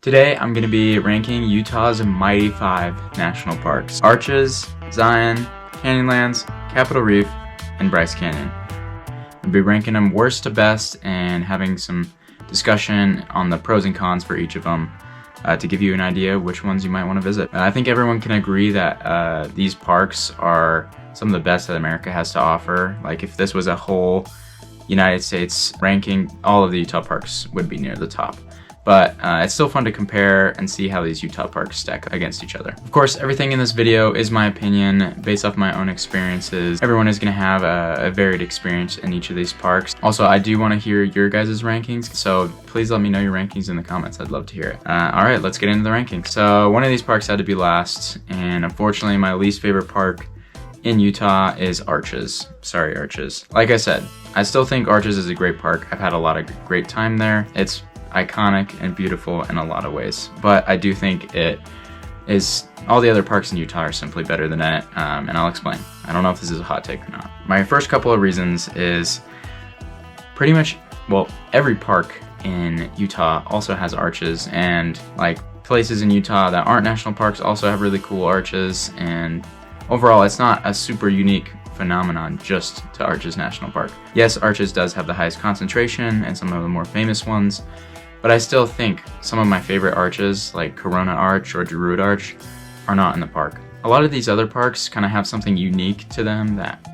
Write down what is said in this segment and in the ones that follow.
Today, I'm going to be ranking Utah's Mighty 5 national parks: Arches, Zion, Canyonlands, Capitol Reef, and Bryce Canyon. I'll be ranking them worst to best and having some discussion on the pros and cons for each of them to give you an idea which ones you might want to visit. I think everyone can agree that these parks are some of the best that America has to offer. Like, if this was a whole United States ranking, all of the Utah parks would be near the top. But it's still fun to compare and see how these Utah parks stack against each other. Of course, everything in this video is my opinion based off my own experiences. Everyone is going to have a varied experience in each of these parks. Also, I do want to hear your guys' rankings, so please let me know your rankings in the comments. I'd love to hear it. Alright, let's get into the rankings. So one of these parks had to be last, and unfortunately my least favorite park in Utah is Arches. Sorry, Arches. Like I said, I still think Arches is a great park. I've had a lot of great time there. It's iconic and beautiful in a lot of ways, but I do think it is, all the other parks in Utah are simply better than it, and I'll explain. I don't know if this is a hot take or not. My first couple of reasons is pretty much, well, every park in Utah also has arches, and like places in Utah that aren't national parks also have really cool arches, and overall it's not a super unique phenomenon just to Arches National Park. Yes, Arches does have the highest concentration and some of the more famous ones, but I still think some of my favorite arches, like Corona Arch or Druid Arch, are not in the park. A lot of these other parks kind of have something unique to them that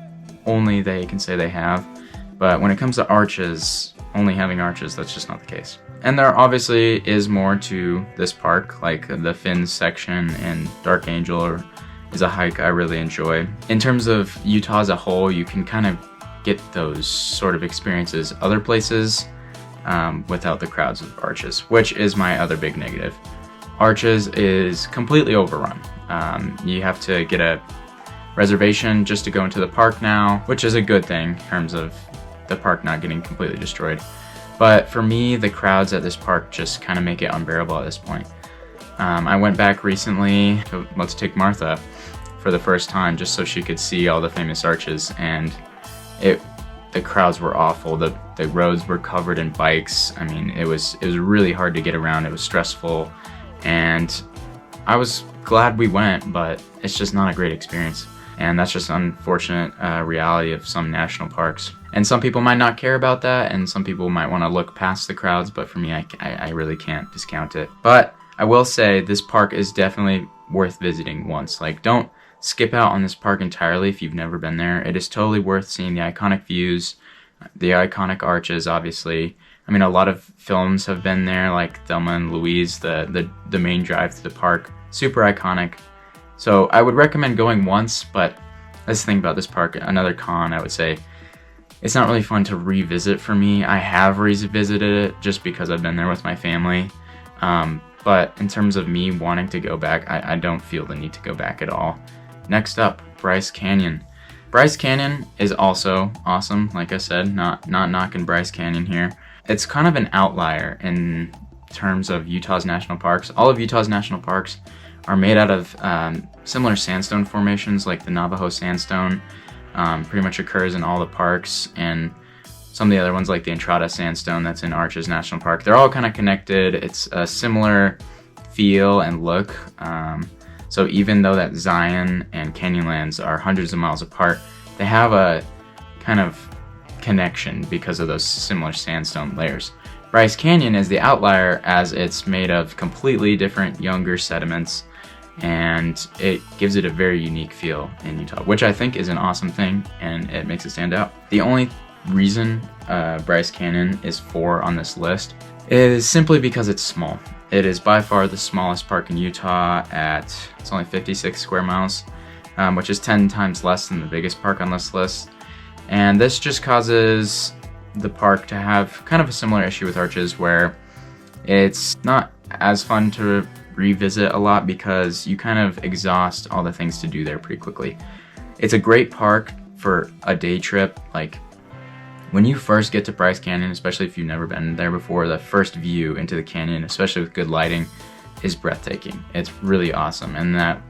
only they can say they have, but when it comes to arches, only having arches, that's just not the case. And there obviously is more to this park, like the Fins section and Dark Angel is a hike I really enjoy. In terms of Utah as a whole, you can kind of get those sort of experiences other places without the crowds of Arches, which is my other big negative. Arches is completely overrun. You have to get a reservation just to go into the park now, which is a good thing in terms of the park not getting completely destroyed. But for me, the crowds at this park just kind of make it unbearable at this point. I went back recently to Let's Take Martha for the first time just so she could see all the famous arches, and the crowds were awful. The roads were covered in bikes. I mean, it was really hard to get around. It was stressful, and I was glad we went, but it's just not a great experience. And that's just an unfortunate reality of some national parks. And some people might not care about that, and some people might want to look past the crowds, but for me, I really can't discount it. But I will say this park is definitely worth visiting once. Like, don't skip out on this park entirely if you've never been there. It is totally worth seeing the iconic views, the iconic arches, obviously. I mean, a lot of films have been there, like Thelma and Louise, the main drive to the park. Super iconic. So I would recommend going once, but that's the thing about this park. Another con, I would say, it's not really fun to revisit for me. I have revisited it just because I've been there with my family. But in terms of me wanting to go back, I don't feel the need to go back at all. Next up, Bryce Canyon. Bryce Canyon is also awesome, like I said, not knocking Bryce Canyon here. It's kind of an outlier in terms of Utah's national parks. All of Utah's national parks are made out of similar sandstone formations, like the Navajo sandstone pretty much occurs in all the parks, and some of the other ones like the Entrada sandstone that's in Arches National Park. They're all kind of connected. It's a similar feel and look. So even though that Zion and Canyonlands are hundreds of miles apart, they have a kind of connection because of those similar sandstone layers. Bryce Canyon is the outlier as it's made of completely different younger sediments, and it gives it a very unique feel in Utah, which I think is an awesome thing, and it makes it stand out. The only reason Bryce Canyon is 4 on this list is simply because it's small. It is by far the smallest park in Utah it's only 56 square miles, which is 10 times less than the biggest park on this list. And this just causes the park to have kind of a similar issue with Arches, where it's not as fun to revisit a lot because you kind of exhaust all the things to do there pretty quickly. It's a great park for a day trip. Like, when you first get to Bryce Canyon, especially if you've never been there before, the first view into the canyon, especially with good lighting, is breathtaking. It's really awesome, and that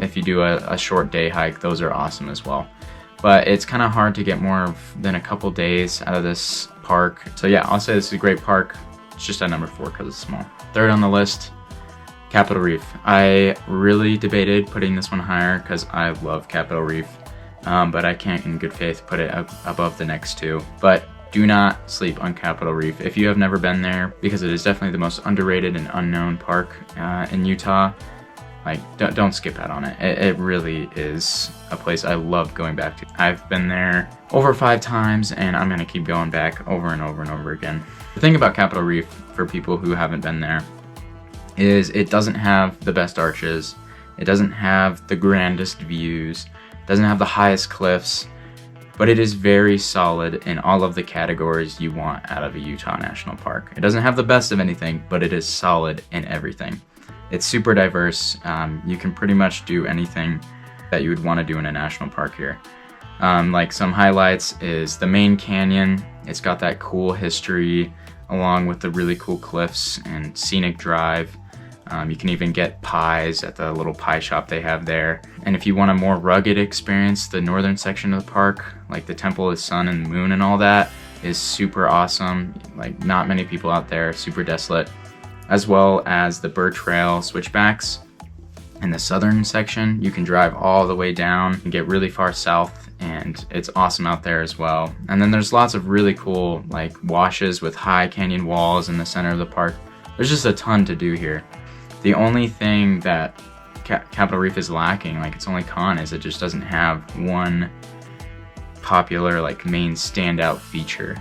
if you do a short day hike, those are awesome as well. But it's kind of hard to get more than a couple days out of this park. So yeah, I'll say this is a great park. It's just at number 4 because it's small. Third on the list, Capitol Reef. I really debated putting this one higher because I love Capitol Reef, but I can't in good faith put it above the next two. But do not sleep on Capitol Reef if you have never been there, because it is definitely the most underrated and unknown park in Utah. Like, don't skip out on it. It really is a place I love going back to. I've been there over 5 times, and I'm gonna keep going back over and over and over again. The thing about Capitol Reef, for people who haven't been there, is it doesn't have the best arches, it doesn't have the grandest views, it doesn't have the highest cliffs, but it is very solid in all of the categories you want out of a Utah National Park. It doesn't have the best of anything, but it is solid in everything. It's super diverse. You can pretty much do anything that you would want to do in a national park here. Like some highlights is the main canyon. It's got that cool history along with the really cool cliffs and scenic drive. You can even get pies at the little pie shop they have there. And if you want a more rugged experience, the northern section of the park, like the Temple of the Sun and Moon and all that, is super awesome. Like, not many people out there, super desolate. As well as the Bird Trail switchbacks. In the southern section, you can drive all the way down and get really far south, and it's awesome out there as well. And then there's lots of really cool like washes with high canyon walls in the center of the park. There's just a ton to do here. The only thing that Capitol Reef is lacking, like its only con, is it just doesn't have one popular like main standout feature,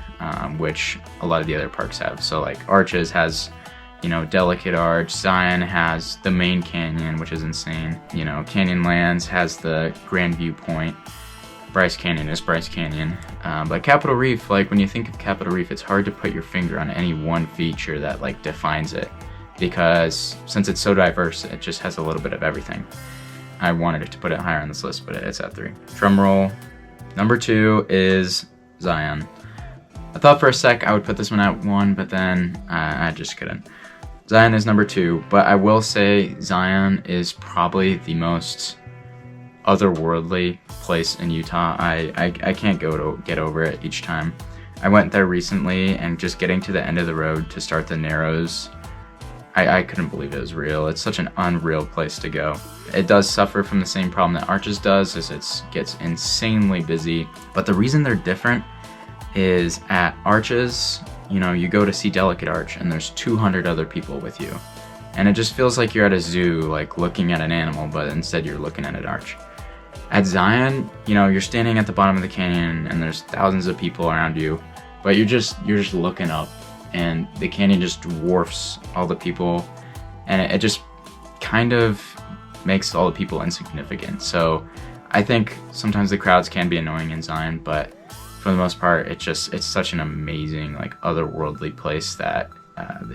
which a lot of the other parks have. So like Arches has, you know, Delicate Arch. Zion has the main canyon, which is insane. You know, Canyonlands has the Grand Viewpoint. Bryce Canyon is Bryce Canyon. But Capitol Reef, like when you think of Capitol Reef, it's hard to put your finger on any one feature that like defines it, because since it's so diverse, it just has a little bit of everything. I wanted it to put it higher on this list, but it's at 3. Drum roll. Number 2 is Zion. I thought for a sec I would put this one at 1, but then I just couldn't. Zion is number 2, but I will say Zion is probably the most otherworldly place in Utah. I can't get over it each time. I went there recently, and just getting to the end of the road to start the Narrows, I couldn't believe it was real. It's such an unreal place to go. It does suffer from the same problem that Arches does, is it gets insanely busy. But the reason they're different is at Arches, you know, you go to see Delicate Arch and there's 200 other people with you. And it just feels like you're at a zoo, like looking at an animal, but instead you're looking at an arch. At Zion, you know, you're standing at the bottom of the canyon and there's thousands of people around you, but you're just looking up, and the canyon just dwarfs all the people, and it just kind of makes all the people insignificant. So I think sometimes the crowds can be annoying in Zion, but for the most part, it's such an amazing, like, otherworldly place that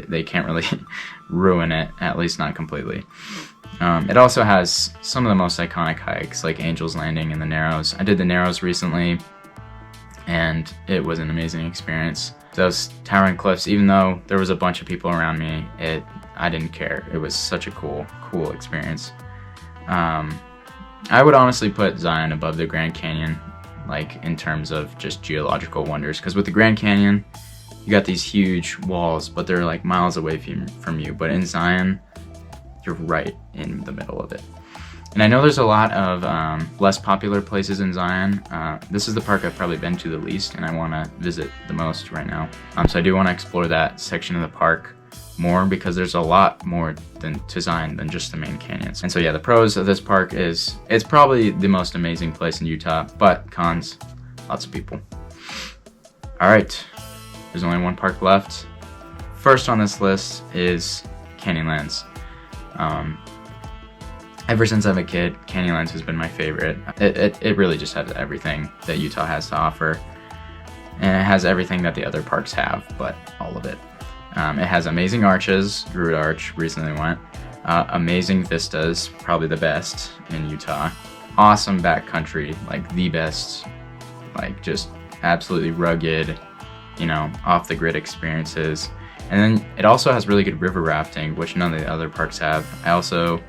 they can't really ruin it, at least not completely. It also has some of the most iconic hikes, like Angel's Landing and the Narrows. I did the Narrows recently, and it was an amazing experience. Those towering cliffs, even though there was a bunch of people around me, I didn't care. It was such a cool experience. I would honestly put Zion above the Grand Canyon, like in terms of just geological wonders, because with the Grand Canyon, you got these huge walls, but they're like miles away from you. But in Zion, you're right in the middle of it. And I know there's a lot of less popular places in Zion. This is the park I've probably been to the least, and I want to visit the most right now. So I do want to explore that section of the park more, because there's a lot more to Zion than just the main canyons. And so yeah, the pros of this park is it's probably the most amazing place in Utah, but cons, lots of people. All right, there's only one park left. First on this list is Canyonlands. Ever since I'm a kid, Canyonlands has been my favorite. It really just has everything that Utah has to offer. And it has everything that the other parks have, but all of it. It has amazing arches. Druid Arch recently went. Amazing vistas, probably the best in Utah. Awesome backcountry, like the best, like just absolutely rugged, you know, off the grid experiences. And then it also has really good river rafting, which none of the other parks have. I also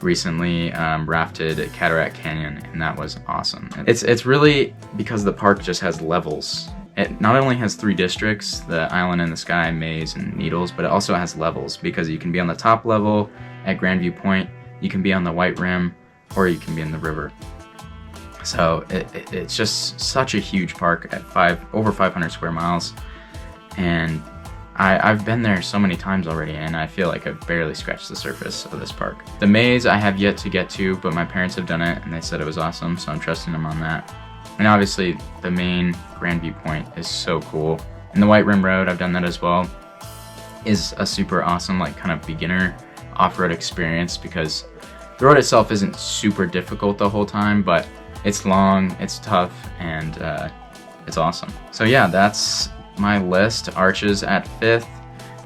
recently rafted at Cataract Canyon, and that was awesome. It's really because the park just has levels, It not only has 3 districts, the Island in the Sky, Maze, and Needles, but it also has levels, because you can be on the top level at Grandview Point, you can be on the White Rim, or you can be in the river. So it's just such a huge park at over 500 square miles, and I've been there so many times already, and I feel like I've barely scratched the surface of this park. The maze I have yet to get to, but my parents have done it, and they said it was awesome, so I'm trusting them on that. And obviously, the main Grandview Point is so cool. And the White Rim Road, I've done that as well, is a super awesome, like, kind of beginner off-road experience, because the road itself isn't super difficult the whole time, but it's long, it's tough, and it's awesome. So yeah, that's my list. Arches at 5th,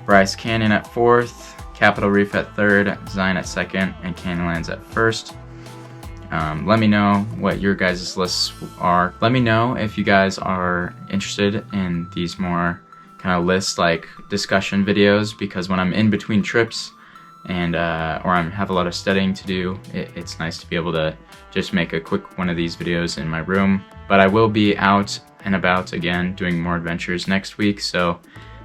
Bryce Canyon at 4th, Capitol Reef at 3rd, Zion at 2nd, and Canyonlands at 1st. Let me know what your guys' lists are. Let me know if you guys are interested in these more kind of list like discussion videos, because when I'm in between trips and or I have a lot of studying to do, it's nice to be able to just make a quick one of these videos in my room. But I will be out and about again doing more adventures next week, so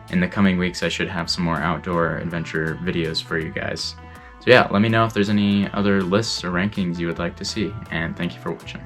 in the coming weeks I should have some more outdoor adventure videos for you guys. So yeah, let me know if there's any other lists or rankings you would like to see, and thank you for watching.